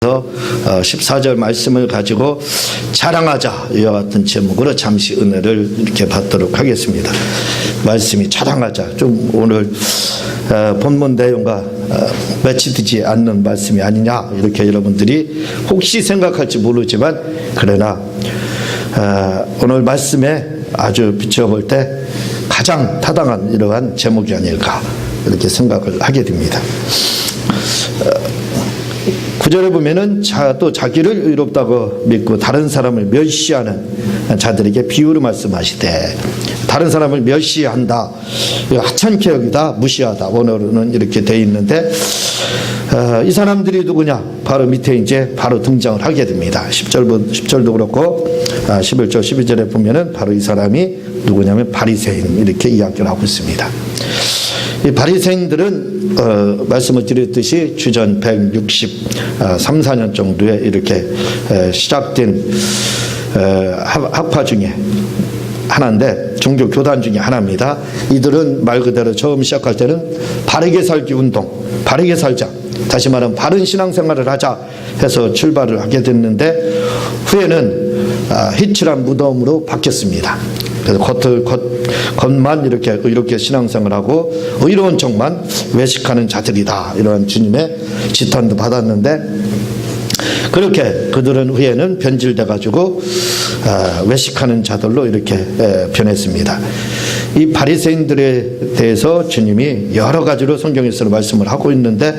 14절 말씀을 가지고 자랑하자 이와 같은 제목으로 잠시 은혜를 이렇게 받도록 하겠습니다. 말씀이 자랑하자, 좀 오늘 본문 내용과 매치되지 않는 말씀이 아니냐 이렇게 여러분들이 혹시 생각할지 모르지만, 그러나 오늘 말씀에 아주 비춰볼 때 가장 타당한 이러한 제목이 아닐까 이렇게 생각을 하게 됩니다. 9절에 보면은 또 자기를 의롭다고 믿고 다른 사람을 멸시하는 자들에게 비유로 말씀하시되, 다른 사람을 멸시한다, 하찮게 여기다, 무시하다, 원어로는 이렇게 되어 있는데, 이 사람들이 누구냐? 바로 밑에 이제 바로 등장을 하게 됩니다. 10절도 그렇고 11절 12절에 보면은 바로 이 사람이 누구냐면 바리새인, 이렇게 이야기를 하고 있습니다. 이 바리새인들은 말씀을 드렸듯이 주전 163, 4년 정도에 이렇게 시작된 학파 중에 하나인데, 종교 교단 중에 하나입니다. 이들은 말 그대로 처음 시작할 때는 바르게 살기 운동, 바르게 살자, 다시 말하면 바른 신앙생활을 하자 해서 출발을 하게 됐는데, 후에는 희칠한 무덤으로 바뀌었습니다. 그래서 겉만 이렇게 신앙생활하고 의로운 척만 외식하는 자들이다, 이런 주님의 지탄도 받았는데, 그렇게 그들은 후에는 변질돼 가지고 외식하는 자들로 이렇게 변했습니다. 이 바리새인들에 대해서 주님이 여러 가지로 성경에서 말씀을 하고 있는데,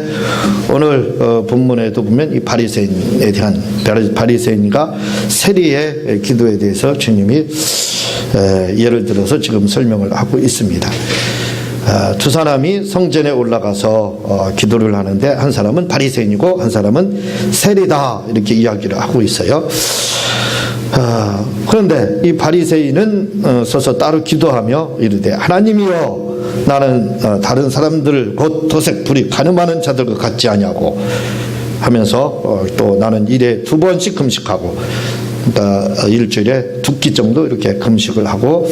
오늘 본문에도 보면 이 바리새인에 대한, 바리새인과 세리의 기도에 대해서 주님이 예를 들어서 지금 설명을 하고 있습니다. 두 사람이 성전에 올라가서 기도를 하는데, 한 사람은 바리새인이고 한 사람은 세리다, 이렇게 이야기를 하고 있어요. 그런데 이 바리새인은 서서 따로 기도하며 이르되, 하나님이여, 나는 다른 사람들 곧 도색 불이 가늠하는 자들과 같지 아니하고 하면서 또 나는 일에 2번씩 금식하고, 그러니까 일주일에 2끼 정도 이렇게 금식을 하고,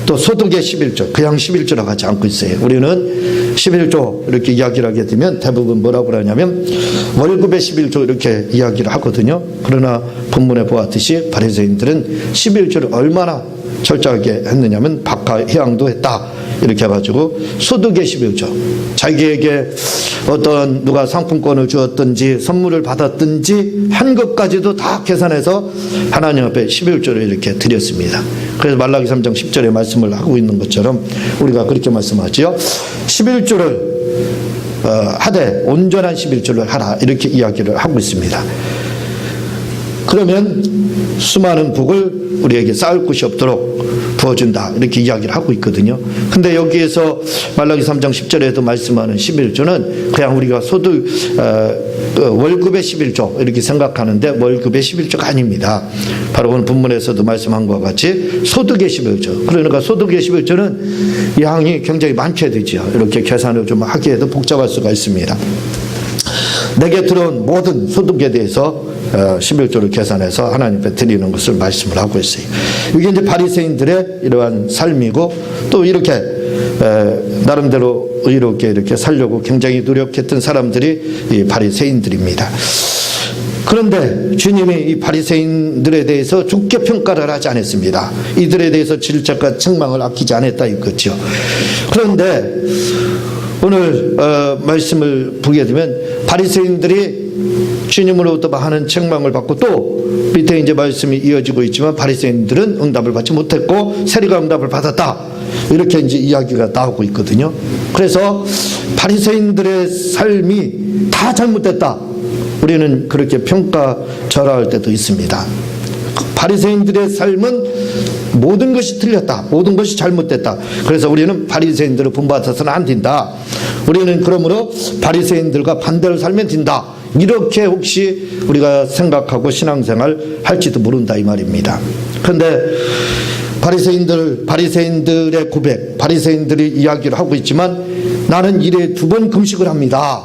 또 소득의 11조, 그냥 11조라고 하지 않고 있어요. 우리는 11조 이렇게 이야기를 하게 되면 대부분 뭐라고 하냐면 월급의 11조 이렇게 이야기를 하거든요. 그러나 본문에 보았듯이 바리새인들은 11조를 얼마나 철저하게 했느냐면 박하 해양도 했다, 이렇게 해가지고 소득의 11조, 자기에게 어떤 누가 상품권을 주었든지 선물을 받았든지 한 것까지도 다 계산해서 하나님 앞에 11조를 이렇게 드렸습니다. 그래서 말라기 3장 10절에 말씀을 하고 있는 것처럼 우리가 그렇게 말씀하지요. 11조를 하되 온전한 11조를 하라, 이렇게 이야기를 하고 있습니다. 그러면 수많은 복을 우리에게 쌓을 곳이 없도록 부어준다, 이렇게 이야기를 하고 있거든요. 근데 여기에서 말라기 3장 10절에도 말씀하는 11조는 그냥 우리가 소득 월급의 11조 이렇게 생각하는데, 월급의 11조가 아닙니다. 바로 오늘 본문에서도 말씀한 것과 같이 소득의 11조. 그러니까 소득의 11조는 양이 굉장히 많게 되죠. 이렇게 계산을 좀 하기에도 복잡할 수가 있습니다. 내게 들어온 모든 소득에 대해서 11조를 계산해서 하나님 앞에 드리는 것을 말씀을 하고 있어요. 이게 이제 바리새인들의 이러한 삶이고, 또 이렇게 나름대로 의롭게 이렇게 살려고 굉장히 노력했던 사람들이 이 바리새인들입니다. 그런데 주님이 이 바리새인들에 대해서 좋게 평가를 하지 않았습니다. 이들에 대해서 질책과 책망을 아끼지 않았다 이거죠. 그런데 오늘 말씀을 보게 되면 바리새인들이 주님으로부터 하는 책망을 받고, 또 밑에 이제 말씀이 이어지고 있지만 바리새인들은 응답을 받지 못했고 세리가 응답을 받았다, 이렇게 이제 이야기가 나오고 있거든요. 그래서 바리새인들의 삶이 다 잘못됐다, 우리는 그렇게 평가절하할 때도 있습니다. 바리새인들의 삶은 모든 것이 틀렸다, 모든 것이 잘못됐다. 그래서 우리는 바리새인들을 본받아서는 안 된다. 우리는 그러므로 바리새인들과 반대로 살면 된다, 이렇게 혹시 우리가 생각하고 신앙생활 할지도 모른다, 이 말입니다. 그런데 바리새인들의 고백, 바리새인들이 이야기를 하고 있지만, 나는 일에 2번 금식을 합니다.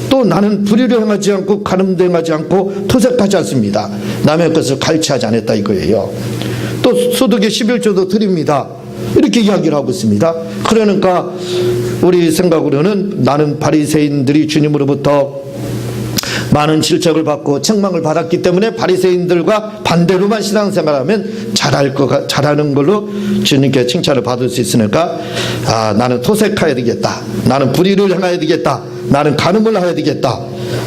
또 나는 불의를 행하지 않고 가늠도 행하지 않고 토색하지 않습니다. 남의 것을 갈취하지 않았다 이거예요. 또 소득의 11조도 드립니다, 이렇게 이야기를 하고 있습니다. 그러니까 우리 생각으로는 나는 바리새인들이 주님으로부터 많은 질책을 받고 책망을 받았기 때문에 바리새인들과 반대로만 신앙생활하면 잘하는 걸로 주님께 칭찬을 받을 수 있으니까 나는 토색해야 되겠다, 나는 불의를 행해야 되겠다, 나는 간음을 해야 되겠다,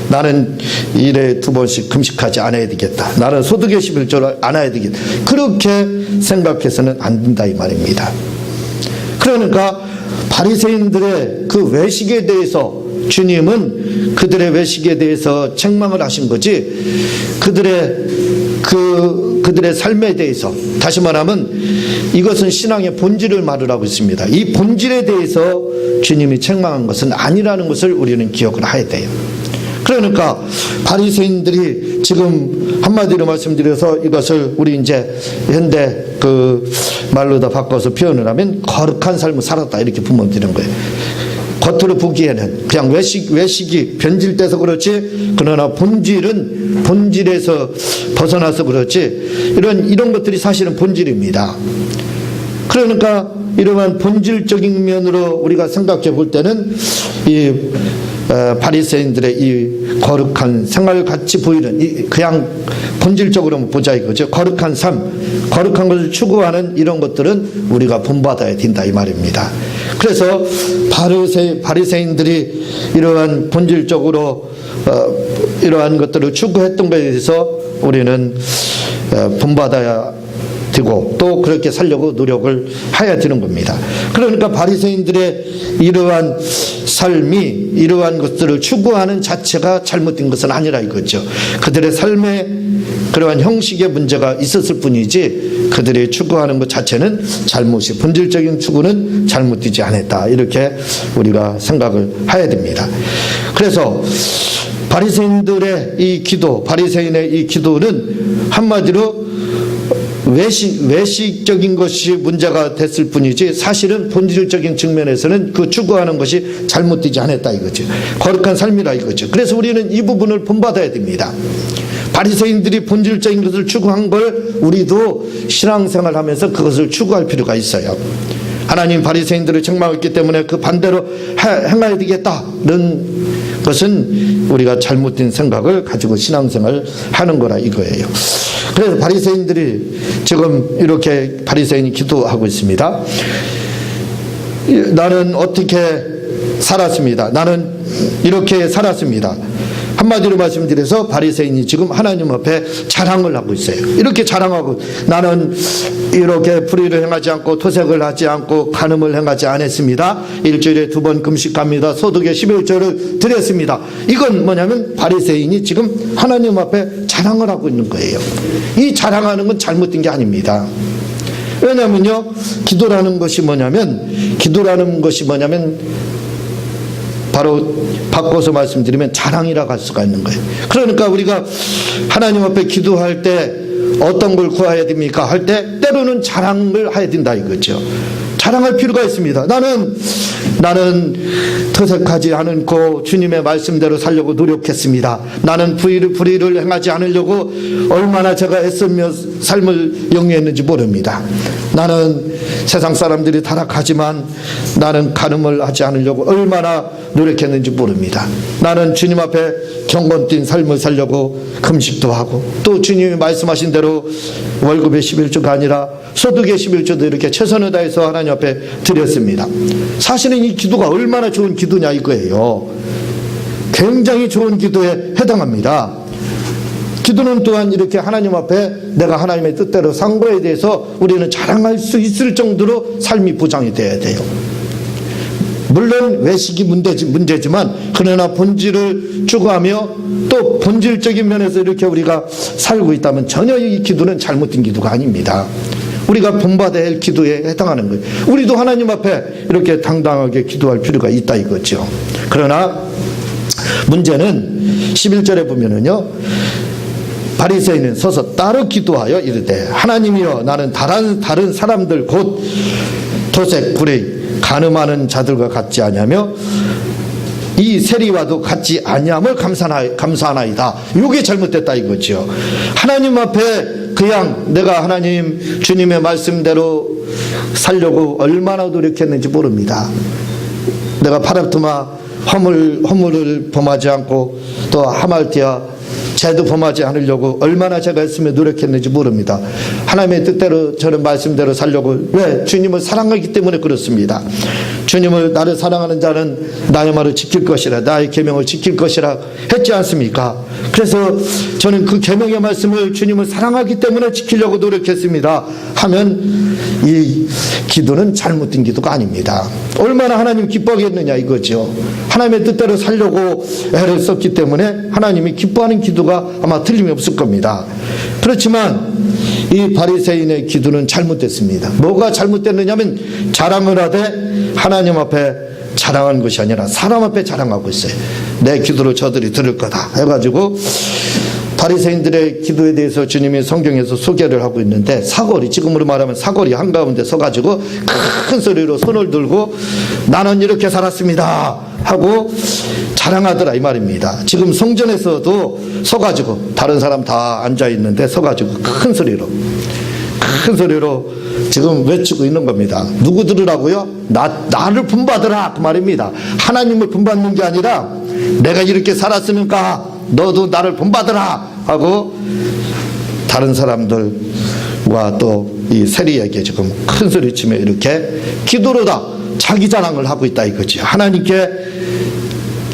나는 일에 2번씩 금식하지 않아야 되겠다, 나는 소득의 11조를 안 해야 되겠다, 그렇게 생각해서는 안 된다 이 말입니다. 그러니까 바리새인들의 그 외식에 대해서 주님은 그들의 외식에 대해서 책망을 하신 거지, 그들의 삶에 대해서, 다시 말하면 이것은 신앙의 본질을 말을 하고 있습니다. 이 본질에 대해서 주님이 책망한 것은 아니라는 것을 우리는 기억을 해야 돼요. 그러니까 바리새인들이 지금 한마디로 말씀드려서 이것을 우리 이제 현대 그 말로 다 바꿔서 표현을 하면 거룩한 삶을 살았다 이렇게 보면 되는 거예요. 겉으로 보기에는 그냥 외식이 변질돼서 그렇지, 그러나 본질에서 벗어나서 그렇지, 이런 것들이 사실은 본질입니다. 그러니까 이러한 본질적인 면으로 우리가 생각해 볼 때는 이 바리새인들의 이 거룩한 생활 같이 보이는, 그냥 본질적으로 보자 이거죠. 거룩한 삶, 거룩한 것을 추구하는 이런 것들은 우리가 본받아야 된다 이 말입니다. 그래서 바리새인들이 이러한 본질적으로 이러한 것들을 추구했던 것에 대해서 우리는 본받아야 되고 또 그렇게 살려고 노력을 해야 되는 겁니다. 그러니까 바리새인들의 이러한 삶이, 이러한 것들을 추구하는 자체가 잘못된 것은 아니라 이거죠. 그들의 삶에 그러한 형식의 문제가 있었을 뿐이지 그들이 추구하는 것 자체는 잘못이, 본질적인 추구는 잘못되지 않았다, 이렇게 우리가 생각을 해야 됩니다. 그래서 바리새인들의 이 기도, 바리새인의 이 기도는 한마디로 외식적인 것이 문제가 됐을 뿐이지 사실은 본질적인 측면에서는 그 추구하는 것이 잘못되지 않았다 이거죠. 거룩한 삶이라 이거죠. 그래서 우리는 이 부분을 본받아야 됩니다. 바리새인들이 본질적인 것을 추구한 걸 우리도 신앙생활하면서 그것을 추구할 필요가 있어요. 하나님 바리새인들을 책망했기 때문에 그 반대로 행해야 되겠다는 것은 우리가 잘못된 생각을 가지고 신앙생활을 하는 거라 이거예요. 그래서 바리새인들이 지금 이렇게 바리새인이 기도하고 있습니다. 나는 어떻게 살았습니다. 나는 이렇게 살았습니다. 한마디로 말씀드려서 바리새인이 지금 하나님 앞에 자랑을 하고 있어요. 이렇게 자랑하고, 나는 이렇게 불의를 행하지 않고 토색을 하지 않고 간음을 행하지 않았습니다. 일주일에 2번 금식합니다. 소득의 11조를 드렸습니다. 이건 뭐냐면 바리새인이 지금 하나님 앞에 자랑을 하고 있는 거예요. 이 자랑하는 건 잘못된 게 아닙니다. 왜냐면요, 기도라는 것이 뭐냐면 바로 바꿔서 말씀드리면 자랑이라고 할 수가 있는 거예요. 그러니까 우리가 하나님 앞에 기도할 때 어떤 걸 구해야 됩니까? 할 때 때로는 자랑을 해야 된다 이거죠. 자랑할 필요가 있습니다. 나는 토색하지 않고 주님의 말씀대로 살려고 노력했습니다. 나는 불의를 행하지 않으려고 얼마나 제가 애쓰며 삶을 영위했는지 모릅니다. 나는 세상 사람들이 타락하지만 나는 간음을 하지 않으려고 얼마나 노력했는지 모릅니다. 나는 주님 앞에 경건된 삶을 살려고 금식도 하고 또 주님이 말씀하신 대로 월급의 11조가 아니라 소득의 11조도 이렇게 최선을 다해서 하나님 앞에 드렸습니다. 사실은 이 기도가 얼마나 좋은 기도냐 이거예요. 굉장히 좋은 기도에 해당합니다. 기도는 또한 이렇게 하나님 앞에 내가 하나님의 뜻대로 산 거에 대해서 우리는 자랑할 수 있을 정도로 삶이 보장이 돼야 돼요. 물론 외식이 문제지만 그러나 본질을 추구하며 또 본질적인 면에서 이렇게 우리가 살고 있다면 전혀 이 기도는 잘못된 기도가 아닙니다. 우리가 본받아야 할 기도에 해당하는 거예요. 우리도 하나님 앞에 이렇게 당당하게 기도할 필요가 있다 이거죠. 그러나 문제는 11절에 보면은요, 바리새인은 서서 따로 기도하여 이르되 하나님이여, 나는 다른 사람들 곧 토색, 불의, 간음하는 자들과 같지 아니하며 이 세리와도 같지 아니함을 감사하나이다. 이게 잘못됐다 이거죠. 하나님 앞에 그냥 내가 하나님 주님의 말씀대로 살려고 얼마나 노력했는지 모릅니다. 내가 파라토마 허물을 범하지 않고 또 하말티아 죄도 범하지 않으려고 얼마나 제가 했으며 노력했는지 모릅니다. 하나님의 뜻대로 저는 말씀대로 살려고. 왜? 주님을 사랑하기 때문에 그렇습니다. 주님을 나를 사랑하는 자는 나의 말을 지킬 것이라, 나의 계명을 지킬 것이라 했지 않습니까? 그래서 저는 그 계명의 말씀을 주님을 사랑하기 때문에 지키려고 노력했습니다 하면 이 기도는 잘못된 기도가 아닙니다. 얼마나 하나님 기뻐하겠느냐 이거죠. 하나님의 뜻대로 살려고 애를 썼기 때문에 하나님이 기뻐하는 기도가 아마 틀림이 없을 겁니다. 그렇지만 이 바리새인의 기도는 잘못됐습니다. 뭐가 잘못됐느냐면 자랑을 하되 하나님 앞에 자랑한 것이 아니라 사람 앞에 자랑하고 있어요. 내 기도를 저들이 들을 거다 해가지고 바리새인들의 기도에 대해서 주님이 성경에서 소개를 하고 있는데, 사거리, 지금으로 말하면 사거리 한가운데 서가지고 큰 소리로 손을 들고 나는 이렇게 살았습니다 하고 자랑하더라 이 말입니다. 지금 성전에서도 서가지고 다른 사람 다 앉아있는데 서가지고 큰 소리로 지금 외치고 있는 겁니다. 누구 들으라고요? 나를 본받으라 그 말입니다. 하나님을 본받는 게 아니라 내가 이렇게 살았으니까 너도 나를 본받으라 하고 다른 사람들과 또 이 세리에게 지금 큰 소리치며 이렇게 기도로다 자기 자랑을 하고 있다 이거지. 하나님께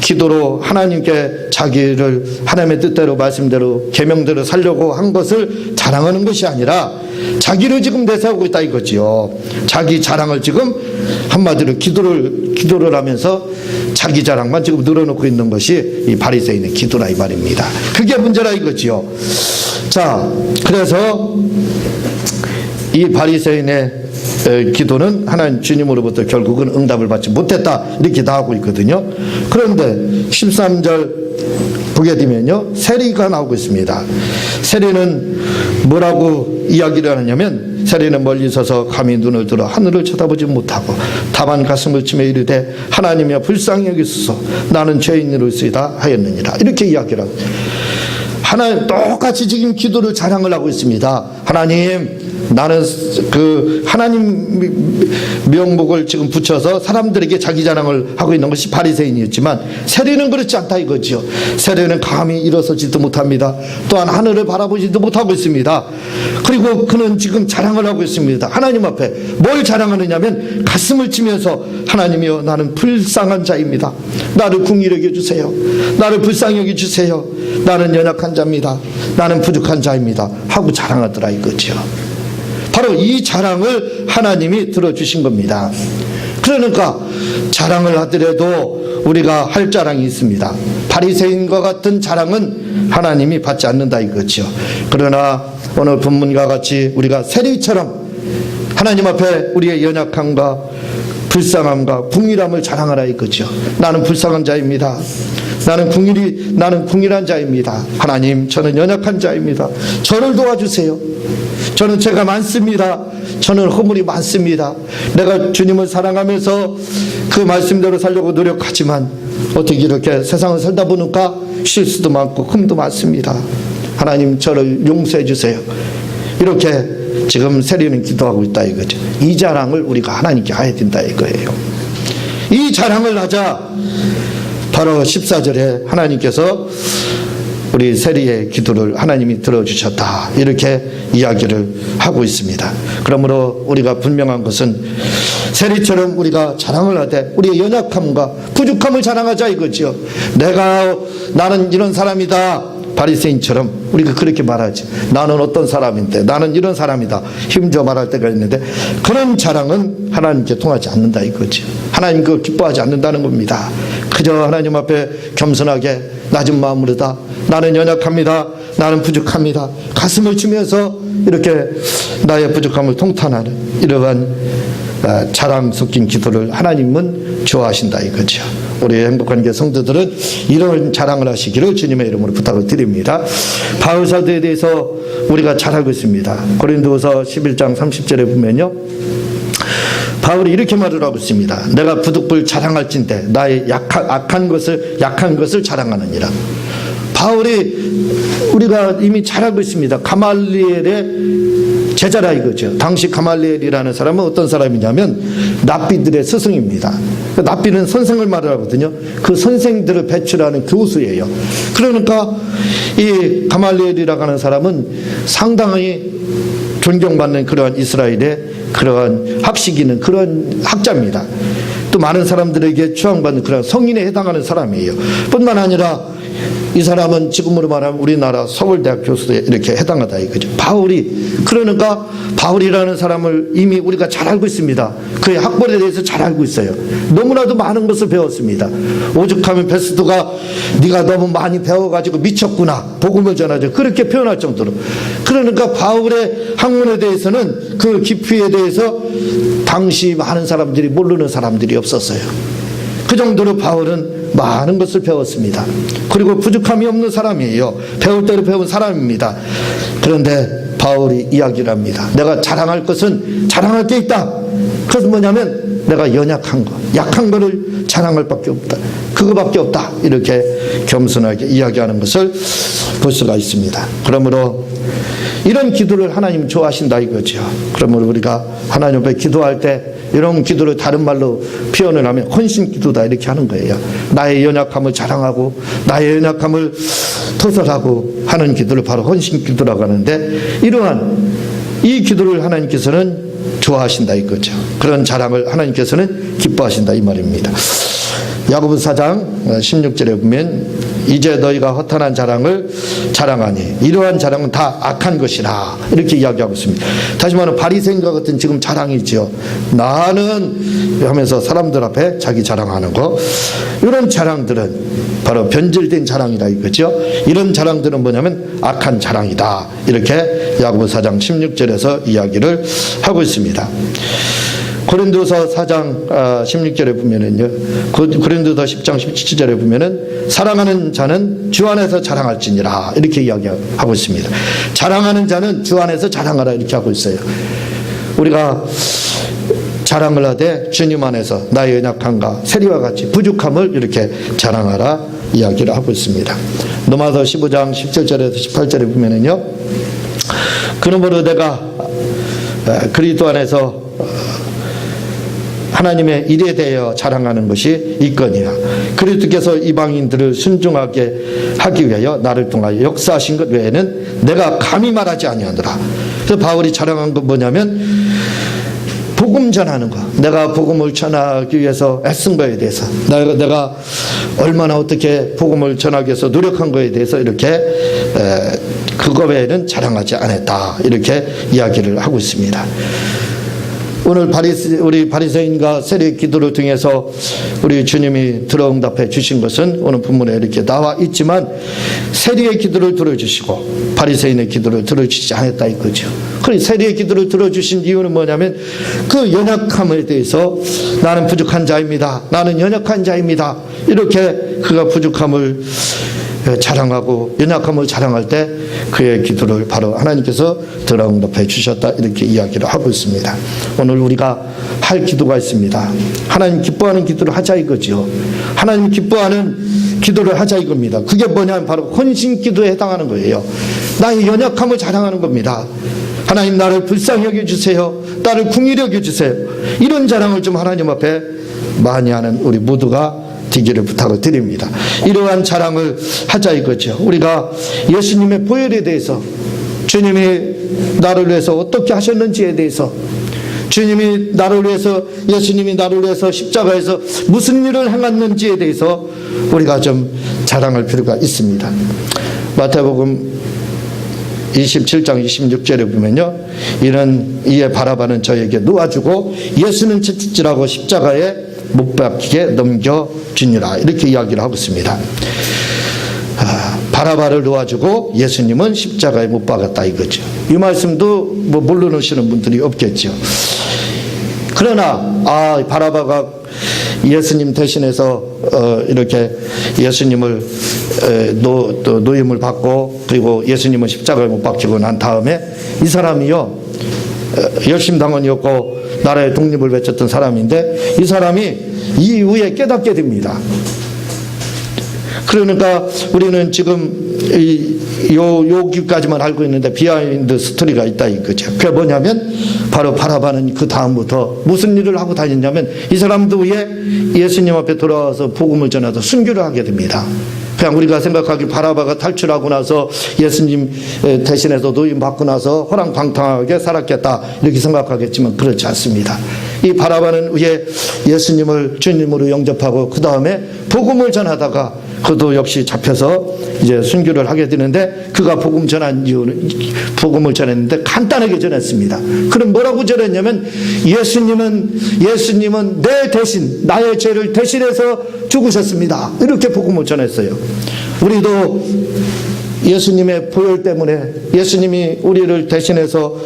기도로 하나님께 자기를 하나님의 뜻대로 말씀대로 계명대로 살려고 한 것을 자랑하는 것이 아니라 자기를 지금 내세우고 있다 이거지요. 자기 자랑을 지금 한마디로 기도를 하면서 자기 자랑만 지금 늘어놓고 있는 것이 이 바리새인의 기도라 이 말입니다. 그게 문제라 이거지요. 자, 그래서 이 바리새인의 기도는 하나님 주님으로부터 결국은 응답을 받지 못했다 이렇게 나오고 있거든요. 그런데 13절 보게 되면요, 세리가 나오고 있습니다. 세리는 뭐라고 이야기를 하느냐면, 세리는 멀리 서서 감히 눈을 들어 하늘을 쳐다보지 못하고 다만 가슴을 치며 이르되 하나님이여 불쌍히 여기소서 나는 죄인으로서이다 하였느니라 이렇게 이야기를 하고, 하나님 똑같이 지금 기도를 자랑을 하고 있습니다. 하나님, 나는 그 하나님 명목을 지금 붙여서 사람들에게 자기 자랑을 하고 있는 것이 바리새인이었지만 세리는 그렇지 않다 이거죠. 세리는 감히 일어서지도 못합니다. 또한 하늘을 바라보지도 못하고 있습니다. 그리고 그는 지금 자랑을 하고 있습니다. 하나님 앞에 뭘 자랑하느냐면 가슴을 치면서 하나님이여 나는 불쌍한 자입니다. 나를 긍휼히 여겨주세요. 나를 불쌍히 여겨주세요. 나는 연약한 자입니다. 나는 부족한 자입니다 하고 자랑하더라 이거죠. 바로 이 자랑을 하나님이 들어주신 겁니다. 그러니까 자랑을 하더라도 우리가 할 자랑이 있습니다. 바리새인과 같은 자랑은 하나님이 받지 않는다 이거죠. 그러나 오늘 본문과 같이 우리가 세리처럼 하나님 앞에 우리의 연약함과 불쌍함과 궁일함을 자랑하라 이거죠. 나는 불쌍한 자입니다. 나는 궁일한 자입니다. 하나님, 저는 연약한 자입니다. 저를 도와주세요. 저는 죄가 많습니다. 저는 허물이 많습니다. 내가 주님을 사랑하면서 그 말씀대로 살려고 노력하지만 어떻게 이렇게 세상을 살다 보니까 실수도 많고 흠도 많습니다. 하나님, 저를 용서해 주세요. 이렇게 지금 세리는 기도하고 있다 이거죠. 이 자랑을 우리가 하나님께 해야 된다 이거예요. 이 자랑을 하자 바로 14절에 하나님께서 우리 세리의 기도를 하나님이 들어주셨다 이렇게 이야기를 하고 있습니다. 그러므로 우리가 분명한 것은 세리처럼 우리가 자랑을 하되 우리의 연약함과 부족함을 자랑하자 이거죠. 나는 이런 사람이다. 바리새인처럼 우리가 그렇게 말하지. 나는 어떤 사람인데, 나는 이런 사람이다. 힘줘 말할 때가 있는데 그런 자랑은 하나님께 통하지 않는다 이거죠. 하나님 그걸 기뻐하지 않는다는 겁니다. 그저 하나님 앞에 겸손하게 낮은 마음으로다. 나는 연약합니다. 나는 부족합니다. 가슴을 치면서 이렇게 나의 부족함을 통탄하는 이러한 자랑 섞인 기도를 하나님은 좋아하신다 이거죠. 우리 행복한 교회 성도들은 이런 자랑을 하시기를 주님의 이름으로 부탁을 드립니다. 바울 사도에 대해서 우리가 잘 알고 있습니다. 고린도후서 11장 30절에 보면요, 바울이 이렇게 말을 하고 있습니다. 내가 부득불 자랑할진대 나의 약한 것을 자랑하느니라. 바울이 우리가 이미 잘 알고 있습니다. 가말리엘의 제자라 이거죠. 당시 가말리엘이라는 사람은 어떤 사람이냐면 랍비들의 스승입니다. 랍비는 선생을 말하거든요. 그 선생들을 배출하는 교수예요. 그러니까 이 가말리엘이라고 하는 사람은 상당히 존경받는 그러한 이스라엘의 그러한 학식 있는 그런 학자입니다. 또 많은 사람들에게 추앙받는 그런 성인에 해당하는 사람이에요. 뿐만 아니라 이 사람은 지금으로 말하면 우리나라 서울대학 교수에 이렇게 해당하다 이거죠. 바울이, 그러니까 바울이라는 사람을 이미 우리가 잘 알고 있습니다. 그의 학벌에 대해서 잘 알고 있어요. 너무나도 많은 것을 배웠습니다. 오죽하면 베스도가 네가 너무 많이 배워가지고 미쳤구나, 복음을 전하죠, 그렇게 표현할 정도로. 그러니까 바울의 학문에 대해서는, 그 깊이에 대해서 당시 많은 사람들이 모르는 사람들이 없었어요. 그 정도로 바울은 많은 것을 배웠습니다. 그리고 부족함이 없는 사람이에요. 배울 대로 배운 사람입니다. 그런데 바울이 이야기를 합니다. 내가 자랑할 것은 자랑할 게 있다. 그것은 뭐냐면 내가 연약한 거, 약한 거를 자랑할 밖에 없다. 그거밖에 없다. 이렇게 겸손하게 이야기하는 것을 볼 수가 있습니다. 그러므로 이런 기도를 하나님 좋아하신다 이거죠. 그러므로 우리가 하나님 앞에 기도할 때 이런 기도를 다른 말로 표현을 하면 헌신 기도다 이렇게 하는 거예요. 나의 연약함을 자랑하고 나의 연약함을 토설하고 하는 기도를 바로 헌신 기도라고 하는데, 이러한 이 기도를 하나님께서는 좋아하신다 이거죠. 그런 자랑을 하나님께서는 기뻐하신다 이 말입니다. 야고보서 4장 16절에 보면 이제 너희가 허탄한 자랑을 자랑하니 이러한 자랑은 다 악한 것이라 이렇게 이야기하고 있습니다. 다시 말하면 바리새인과 같은 지금 자랑이죠. 나는 하면서 사람들 앞에 자기 자랑하는 거, 이런 자랑들은 바로 변질된 자랑이다 이거죠. 이런 자랑들은 뭐냐면 악한 자랑이다, 이렇게 야고보서 4장 16절에서 이야기를 하고 있습니다. 고린도서 4장 16절에 보면은요, 고린도서 10장 17절에 보면은 사랑하는 자는 주 안에서 자랑할지니라 이렇게 이야기하고 있습니다. 자랑하는 자는 주 안에서 자랑하라 이렇게 하고 있어요. 우리가 자랑을 하되 주님 안에서 나의 연약함과 세리와 같이 부족함을 이렇게 자랑하라 이야기를 하고 있습니다. 로마서 15장 17절에서 18절에 보면은요, 그러므로 내가 그리스도 안에서 하나님의 일에 대하여 자랑하는 것이 있거니와 그리스도께서 이방인들을 순종하게 하기 위하여 나를 통하여 역사하신 것 외에는 내가 감히 말하지 아니하노라. 그래서 바울이 자랑한 건 뭐냐면 복음 전하는 거, 내가 복음을 전하기 위해서 애쓴 거에 대해서, 내가 얼마나 어떻게 복음을 전하기 위해서 노력한 거에 대해서 이렇게 그거 외에는 자랑하지 않았다 이렇게 이야기를 하고 있습니다. 오늘 우리 바리새인과 세리의 기도를 통해서 우리 주님이 들어응답해 주신 것은 오늘 본문에 이렇게 나와 있지만, 세리의 기도를 들어주시고 바리새인의 기도를 들어주시지 않았다 이거죠. 그래서 세리의 기도를 들어주신 이유는 뭐냐면 그 연약함에 대해서 나는 부족한 자입니다, 나는 연약한 자입니다, 이렇게 그가 부족함을 자랑하고 연약함을 자랑할 때 그의 기도를 바로 하나님께서 들어응답해 주셨다 이렇게 이야기를 하고 있습니다. 오늘 우리가 할 기도가 있습니다. 하나님 기뻐하는 기도를 하자 이거죠. 하나님 기뻐하는 기도를 하자 이겁니다. 그게 뭐냐면 바로 헌신 기도에 해당하는 거예요. 나의 연약함을 자랑하는 겁니다. 하나님 나를 불쌍히 여겨주세요, 나를 긍휼히 여겨주세요, 이런 자랑을 좀 하나님 앞에 많이 하는 우리 모두가 되기를 부탁을 드립니다. 이러한 자랑을 하자 이거죠. 우리가 예수님의 보혈에 대해서, 주님이 나를 위해서 어떻게 하셨는지에 대해서, 주님이 나를 위해서, 예수님이 나를 위해서 십자가에서 무슨 일을 행했는지에 대해서 우리가 좀 자랑할 필요가 있습니다. 마태복음 27장 26절에 보면요, 이에 바라바는 저에게 놓아주고 예수는 채찍질하고 십자가에 못 박히게 넘겨주니라 이렇게 이야기를 하고 있습니다. 바라바를 놓아주고 예수님은 십자가에 못 박았다 이거죠. 이 말씀도 뭐 모르시는 분들이 없겠죠. 그러나 바라바가 예수님 대신해서 이렇게 예수님을 노임을 받고, 그리고 예수님은 십자가에 못 박히고 난 다음에 이 사람이요, 열심당원이었고 나라의 독립을 외쳤던 사람인데, 이 사람이 이후에 깨닫게 됩니다. 그러니까 우리는 지금 여기까지만 알고 있는데 비하인드 스토리가 있다 이거죠. 그게 뭐냐면 바로 바라바는 그 다음부터 무슨 일을 하고 다녔냐면 이 사람도 위에 예수님 앞에 돌아와서 복음을 전하다 순교를 하게 됩니다. 그냥 우리가 생각하기 바라바가 탈출하고 나서 예수님 대신해서 노임 받고 나서 호랑방탕하게 살았겠다 이렇게 생각하겠지만 그렇지 않습니다. 이 바라바는 위에 예수님을 주님으로 영접하고 그 다음에 복음을 전하다가 그도 역시 잡혀서 이제 순교를 하게 되는데 그가 복음을 전했는데 간단하게 전했습니다. 그럼 뭐라고 전했냐면 예수님은 내 대신 나의 죄를 대신해서 죽으셨습니다. 이렇게 복음을 전했어요. 우리도 예수님의 보혈 때문에 예수님이 우리를 대신해서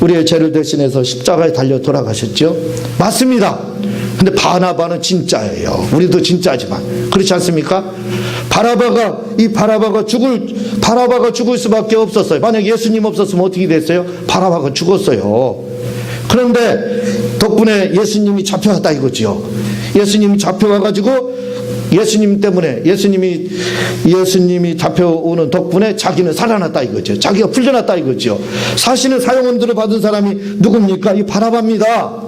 우리의 죄를 대신해서 십자가에 달려 돌아가셨죠. 맞습니다. 근데 바나바는 진짜예요. 우리도 진짜지만 그렇지 않습니까? 바라바가 죽을 수밖에 없었어요. 만약 예수님 없었으면 어떻게 됐어요? 바라바가 죽었어요. 그런데 덕분에 예수님이 잡혀왔다 이거죠. 예수님이 잡혀와가지고 예수님 때문에 예수님이 잡혀오는 덕분에 자기는 살아났다 이거죠. 자기가 풀려났다 이거죠. 사실은 사형언도를 받은 사람이 누굽니까? 이 바라바입니다.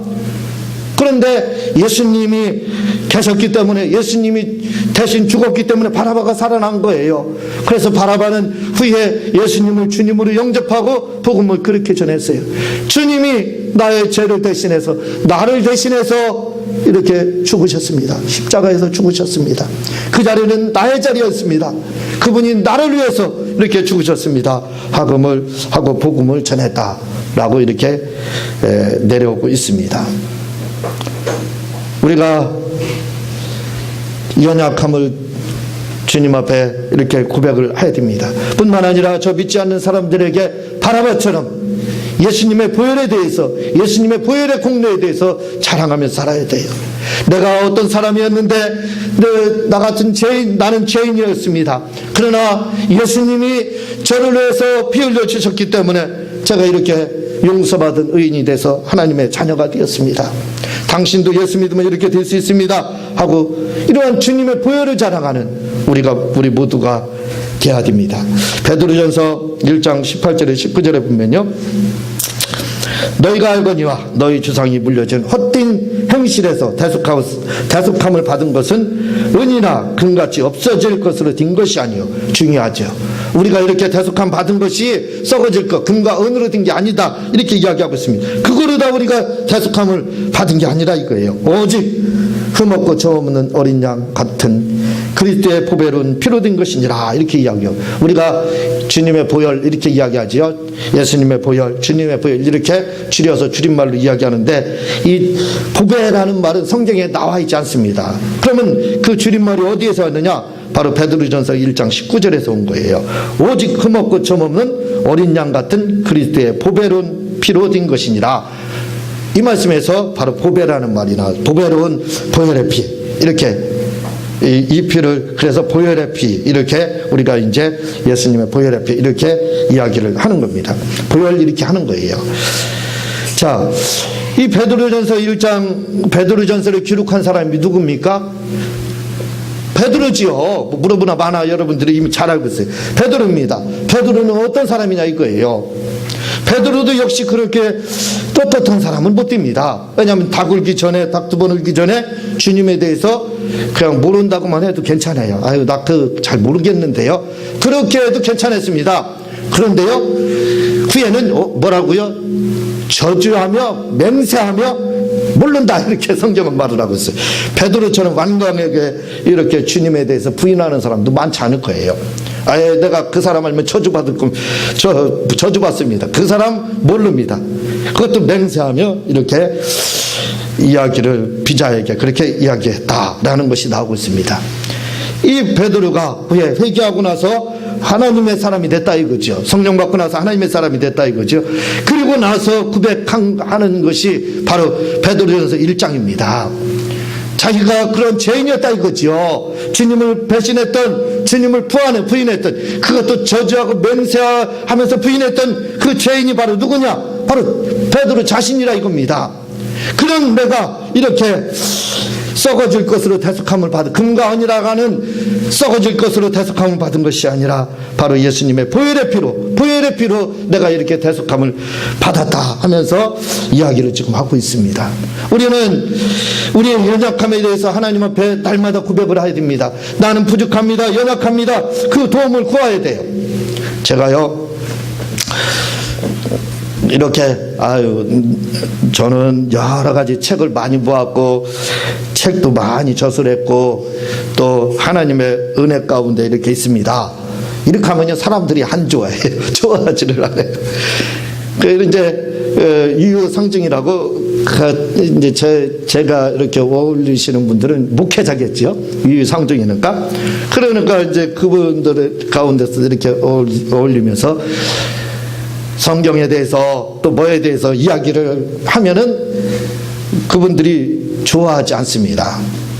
그런데 예수님이 계셨기 때문에 예수님이 대신 죽었기 때문에 바라바가 살아난 거예요. 그래서 바라바는 후에 예수님을 주님으로 영접하고 복음을 그렇게 전했어요. 주님이 나의 죄를 대신해서 나를 대신해서 이렇게 죽으셨습니다. 십자가에서 죽으셨습니다. 그 자리는 나의 자리였습니다. 그분이 나를 위해서 이렇게 죽으셨습니다. 하고 복음을 전했다라고 이렇게 내려오고 있습니다. 우리가 연약함을 주님 앞에 이렇게 고백을 해야 됩니다. 뿐만 아니라 저 믿지 않는 사람들에게 바라바처럼 예수님의 보혈에 대해서 예수님의 보혈의 공로에 대해서 자랑하며 살아야 돼요. 내가 어떤 사람이었는데 나 같은 나는 죄인이었습니다. 그러나 예수님이 저를 위해서 피 흘려 주셨기 때문에 제가 이렇게 용서받은 의인이 돼서 하나님의 자녀가 되었습니다. 당신도 예수 믿으면 이렇게 될 수 있습니다 하고 이러한 주님의 보혈을 자랑하는 우리 모두가 되어야 됩니다. 베드로전서 1장 18절에 19절에 보면요, 너희가 알거니와 너희 주상이 물려준 헛된 행실에서 대속함을 받은 것은 은이나 금같이 없어질 것으로 된 것이 아니요 중요하죠. 우리가 이렇게 대속함 받은 것이 썩어질 것, 금과 은으로 된 게 아니다 이렇게 이야기하고 있습니다. 그거로 다 우리가 대속함을 받은 게 아니라 이거예요. 오직 흠없고 저없는 어린 양 같은 그리스도의 보배로운 피로 된 것이니라 이렇게 이야기해요. 우리가 주님의 보혈 이렇게 이야기하지요. 예수님의 보혈, 주님의 보혈 이렇게 줄여서 줄임말로 이야기하는데 이 보배라는 말은 성경에 나와 있지 않습니다. 그러면 그 줄임말이 어디에서 왔느냐? 바로 베드로전서 1장 19절에서 온 거예요. 오직 흠없고 점없는 어린 양 같은 그리스도의 보배로운 피로 된 것이니라. 이 말씀에서 바로 보배라는 말이 나와요. 보배로운 보혈의 피 이렇게 이 피를 그래서 보혈의 피 이렇게 우리가 이제 예수님의 보혈의 피 이렇게 이야기를 하는 겁니다. 보혈 이렇게 하는 거예요. 자, 이 베드로전서 1장 베드로전서를 기록한 사람이 누굽니까? 베드로지요. 물어보나 마나 여러분들이 이미 잘 알고 있어요. 베드로입니다. 베드로는 어떤 사람이냐 이거예요. 베드로도 역시 그렇게 떳떳한 사람은 못 됩니다. 왜냐하면 닭 두 번 울기 전에 주님에 대해서 그냥 모른다고만 해도 괜찮아요. 아유, 나 잘 모르겠는데요. 그렇게 해도 괜찮았습니다. 그런데요, 후에는 뭐라고요? 저주하며 맹세하며 모른다 이렇게 성경은 말을 하고 있어요. 베드로처럼 완강하게 이렇게 주님에 대해서 부인하는 사람도 많지 않을 거예요. 아예 내가 그 사람 알면 저주받을 거면 저주받습니다. 그 사람 모릅니다. 그것도 맹세하며 이렇게 이야기를 비자에게 그렇게 이야기했다라는 것이 나오고 있습니다. 이 베드로가 후에 회개하고 나서 하나님의 사람이 됐다 이거죠. 성령 받고 나서 하나님의 사람이 됐다 이거죠. 그리고 나서 고백하는 것이 바로 베드로전서 1장입니다. 자기가 그런 죄인이었다 이거죠. 주님을 배신했던, 주님을 부인했던, 그것도 저주하고 맹세하면서 부인했던 그 죄인이 바로 누구냐? 바로 베드로 자신이라 이겁니다. 그런 내가 이렇게 썩어질 것으로 대속함을 받은, 금과 은이라고 하는 썩어질 것으로 대속함을 받은 것이 아니라 바로 예수님의 보혈의 피로 내가 이렇게 대속함을 받았다 하면서 이야기를 지금 하고 있습니다. 우리는 우리의 연약함에 대해서 하나님 앞에 날마다 고백을 해야 됩니다. 나는 부족합니다. 연약합니다. 그 도움을 구해야 돼요. 제가요, 이렇게 저는 여러 가지 책을 많이 보았고 책도 많이 저술했고 또 하나님의 은혜 가운데 이렇게 있습니다. 이렇게 하면요 사람들이 안 좋아해요. 좋아하지를 않아요. 그래서 이제 유효상증이라고 이제 제가 이렇게 어울리시는 분들은 목회자겠죠. 유효상증이니까. 그러니까 이제 그분들 가운데서 이렇게 어울리면서 성경에 대해서 또 뭐에 대해서 이야기를 하면은 그분들이 좋아하지 않습니다.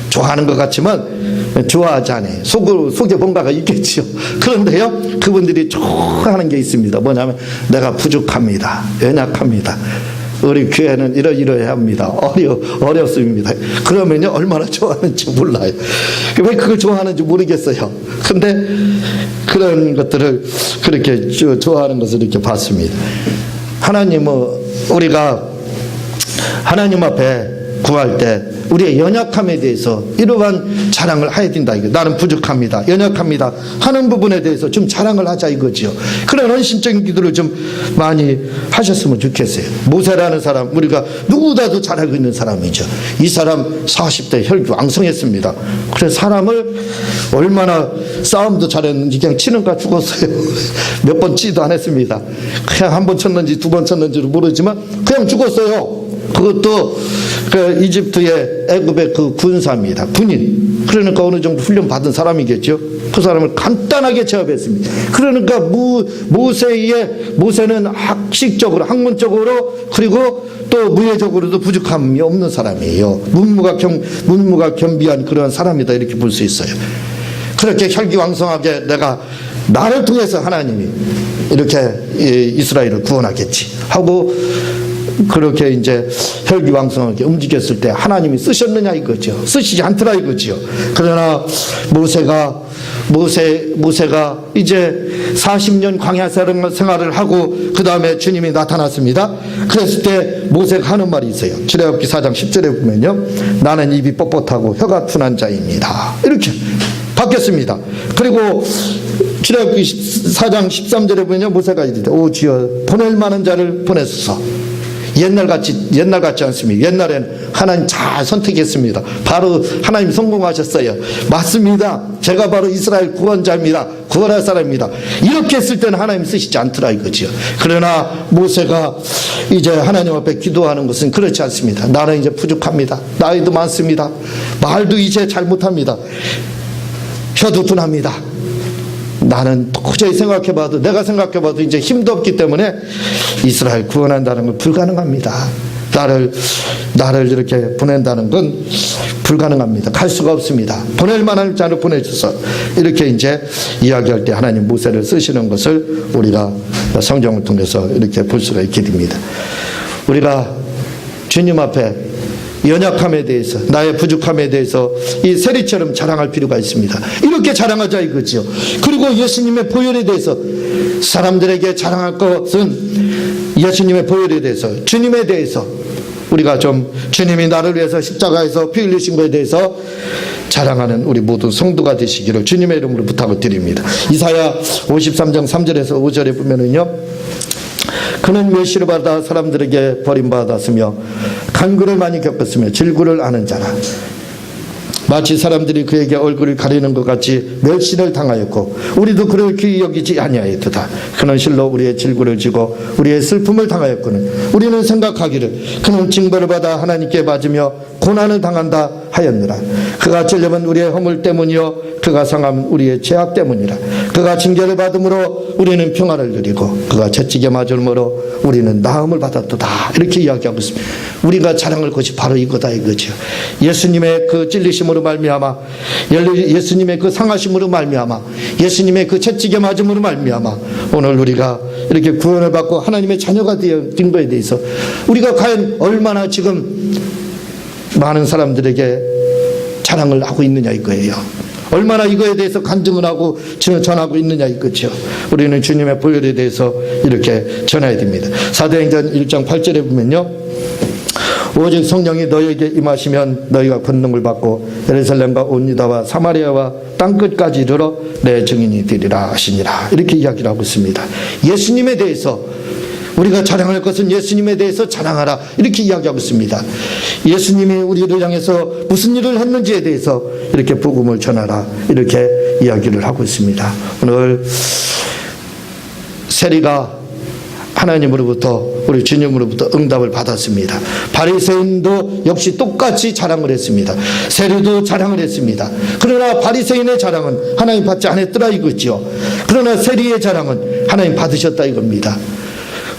좋아하는 것 같지만 좋아하지 않아요. 속에 뭔가가 있겠죠. 그런데요, 그분들이 좋아하는 게 있습니다. 뭐냐면 내가 부족합니다. 연약합니다. 우리 교회는 이러이러해야 합니다. 어렵습니다. 그러면요 얼마나 좋아하는지 몰라요. 왜 그걸 좋아하는지 모르겠어요. 근데 그런 것들을 그렇게 좋아하는 것을 이렇게 봤습니다. 하나님은 우리가 하나님 앞에 구할 때 우리의 연약함에 대해서 이러한 자랑을 해야 된다. 나는 부족합니다. 연약합니다. 하는 부분에 대해서 좀 자랑을 하자 이거죠. 그런 헌신적인 기도를 좀 많이 하셨으면 좋겠어요. 모세라는 사람, 우리가 누구보다도 잘 알고 있는 사람이죠. 이 사람 40대 혈기왕성했습니다. 그래서 사람을 얼마나 싸움도 잘했는지 그냥 치는가 죽었어요. 몇 번 치도 안 했습니다. 그냥 한 번 쳤는지 두 번 쳤는지를 모르지만 그냥 죽었어요. 그것도 그 이집트의 애굽의 그 군사입니다. 군인. 그러니까 어느 정도 훈련 받은 사람이겠죠. 그 사람을 간단하게 제압했습니다. 그러니까 모세는 학문적으로 그리고 또 무예적으로도 부족함이 없는 사람이에요. 문무가 겸비한 그런 사람이다 이렇게 볼 수 있어요. 그렇게 혈기왕성하게 나를 통해서 하나님이 이렇게 이스라엘을 구원하겠지 하고 그렇게 이제 혈기왕성하게 움직였을 때 하나님이 쓰셨느냐 이거죠. 쓰시지 않더라 이거죠. 그러나 모세가 이제 40년 광야 생활을 하고 그 다음에 주님이 나타났습니다. 그랬을 때 모세가 하는 말이 있어요. 출애굽기 4장 10절에 보면요, 나는 입이 뻣뻣하고 혀가 둔한 자입니다. 이렇게 바뀌었습니다. 그리고 출애굽기 4장 13절에 보면요, 모세가 이르되 오 주여 보낼 만한 자를 보내소서. 옛날 같지 않습니다. 옛날에는 하나님 잘 선택했습니다. 바로 하나님 성공하셨어요. 맞습니다. 제가 바로 이스라엘 구원자입니다. 구원할 사람입니다. 이렇게 했을 때는 하나님 쓰시지 않더라 이거죠. 그러나 모세가 이제 하나님 앞에 기도하는 것은 그렇지 않습니다. 나는 이제 부족합니다. 나이도 많습니다. 말도 이제 잘못합니다. 혀도 둔합니다. 나는 도저히 내가 생각해봐도 이제 힘도 없기 때문에 이스라엘 구원한다는 건 불가능합니다. 나를 이렇게 보낸다는 건 불가능합니다. 갈 수가 없습니다. 보낼 만한 자를 보내줘서 이렇게 이제 이야기할 때 하나님 모세를 쓰시는 것을 우리가 성경을 통해서 이렇게 볼 수가 있게 됩니다. 우리가 주님 앞에 연약함에 대해서, 나의 부족함에 대해서 이 세리처럼 자랑할 필요가 있습니다. 이렇게 자랑하자 이거죠. 그리고 예수님의 보혈에 대해서 사람들에게 자랑할 것은 예수님의 보혈에 대해서, 주님에 대해서 우리가 좀 주님이 나를 위해서 십자가에서 피 흘리신 것에 대해서 자랑하는 우리 모두 성도가 되시기를 주님의 이름으로 부탁을 드립니다. 이사야 53장 3절에서 5절에 보면은요, 그는 멸시를 받아 사람들에게 버림받았으며 간구를 많이 겪었으며 질구를 아는 자라. 마치 사람들이 그에게 얼굴을 가리는 것 같이 멸시를 당하였고 우리도 그를 귀히 여기지 아니하였도다. 그는 실로 우리의 질구를 지고 우리의 슬픔을 당하였거늘 우리는 생각하기를 그는 징벌을 받아 하나님께 맞으며 고난을 당한다 하였느라. 그가 찔림은 우리의 허물 때문이요 그가 상함은 우리의 죄악 때문이라. 그가 징계를 받음으로 우리는 평안을 누리고 그가 채찍에 맞음으로 우리는 나음을 받았도다. 이렇게 이야기하고 있습니다. 우리가 자랑할 것이 바로 이거다 이거죠. 예수님의 그 찔리심으로 말미암아, 예수님의 그 상하심으로 말미암아, 예수님의 그 채찍에 맞음으로 말미암아 오늘 우리가 이렇게 구원을 받고 하나님의 자녀가 된 거에 대해서 우리가 과연 얼마나 지금 많은 사람들에게 자랑을 하고 있느냐 이거예요. 얼마나 이거에 대해서 간증을 하고 전하고 있느냐 이거죠. 우리는 주님의 보혈에 대해서 이렇게 전해야 됩니다. 사도행전 1장 8절에 보면요, 오직 성령이 너희에게 임하시면 너희가 권능을 받고 예루살렘과 온 유다와 사마리아와 땅끝까지 이르러 내 증인이 되리라 하시니라. 이렇게 이야기를 하고 있습니다. 예수님에 대해서 우리가 자랑할 것은 예수님에 대해서 자랑하라, 이렇게 이야기하고 있습니다. 예수님이 우리를 향해서 무슨 일을 했는지에 대해서 이렇게 복음을 전하라, 이렇게 이야기를 하고 있습니다. 오늘 세리가 하나님으로부터, 우리 주님으로부터 응답을 받았습니다. 바리새인도 역시 똑같이 자랑을 했습니다. 세리도 자랑을 했습니다. 그러나 바리새인의 자랑은 하나님 받지 않았더라 이거죠. 그러나 세리의 자랑은 하나님 받으셨다 이겁니다.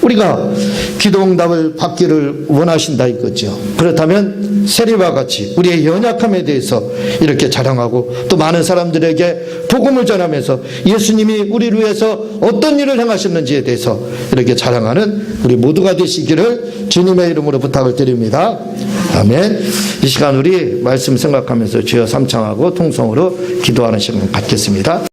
우리가 기도 응답을 받기를 원하신다 이거죠. 그렇다면 세리와 같이 우리의 연약함에 대해서 이렇게 자랑하고, 또 많은 사람들에게 복음을 전하면서 예수님이 우리를 위해서 어떤 일을 행하셨는지에 대해서 이렇게 자랑하는 우리 모두가 되시기를 주님의 이름으로 부탁을 드립니다. 아멘. 이 시간 우리 말씀 생각하면서 주여 삼창하고 통성으로 기도하는 시간 갖겠습니다.